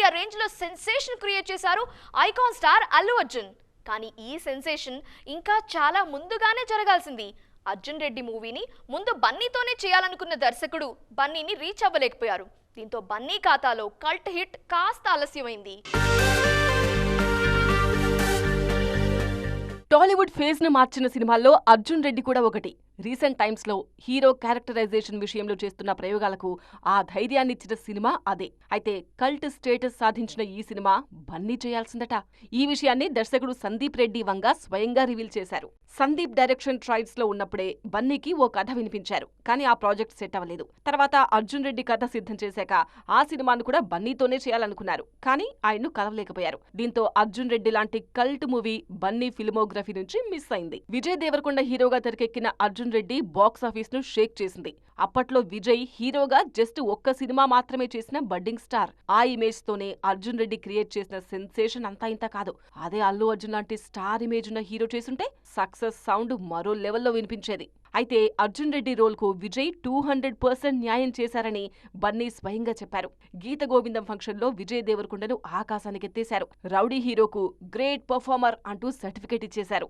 India range లో sensation create చేశారు icon star Allu Arjun. కానీ ఈ సెన్సేషన్ ఇంకా చాలా ముందుగానే జరగాల్సింది. అర్జున్ రెడ్డి మూవీని ముందు బన్నీతోనే చేయాలనుకున్న దర్శకుడు బన్నీని రీచ్ అవ్వలేకపోయారు. దీంతో బన్నీ ఖాతాలో కల్ట్ హిట్ కాస్త ఆలస్యమైంది. టాలీవుడ్ ఫేజ్ ను మార్చిన సినిమాల్లో అర్జున్ రెడ్డి కూడా ఒకటి. రీసెంట్ టైమ్స్ లో హీరో క్యారెక్టరైజేషన్ విషయంలో చేస్తున్న ప్రయోగాలకు ఆ ధైర్యాన్నిచ్చిన సినిమా అదే. అయితే కల్ట్ స్టేటస్ సాధించిన ఈ సినిమా బన్నీ చేయాల్సిందట. ఈ విషయాన్ని దర్శకుడు సందీప్ రెడ్డి వంగ స్వయంగా రివీల్ చేశారు. సందీప్ డైరెక్షన్ ట్రయల్స్ లో ఉన్నప్పుడే బన్నీకి ఓ కథ వినిపించారు. కానీ ఆ ప్రాజెక్ట్ సెట్ అవ్వలేదు. తర్వాత అర్జున్ రెడ్డి కథ సిద్ధం చేశాక ఆ సినిమాను కూడా బన్నీతోనే చేయాలనుకున్నారు. కానీ ఆయన్ను కలవలేకపోయారు. దీంతో అర్జున్ రెడ్డి లాంటి కల్ట్ మూవీ బన్నీ ఫిల్మోగ్రఫీ నుంచి మిస్ అయింది. విజయ్ దేవరకొండ హీరోగా తెరకెక్కిన అర్జున్ రెడ్డి బాక్స్ ఆఫీస్ ను షేక్ చేసింది. అప్పట్లో విజయ్ హీరోగా జస్ట్ ఒక్క సినిమా మాత్రమే చేసిన బడ్డింగ్ స్టార్. ఆ ఇమేజ్ తోనే అర్జున్ రెడ్డి క్రియేట్ చేసిన సెన్సేషన్ అంతా ఇంత కాదు. అదే అల్లు అర్జున్ లాంటి స్టార్ ఇమేజ్ ఉన్న హీరో చేసుంటే సక్సెస్ సౌండ్ మరో లెవెల్లో వినిపించేది. అయితే అర్జున్ రెడ్డి రోల్ కు విజయ్ 200% న్యాయం చేశారని బన్నీ స్వయంగా చెప్పారు. గీత గోవిందం ఫంక్షన్ లో విజయ్ దేవరకొండను ఆకాశానికెత్తేశారు. రౌడీ హీరోకు గ్రేట్ పర్ఫార్మర్ అంటూ సర్టిఫికేట్ ఇచ్చేశారు.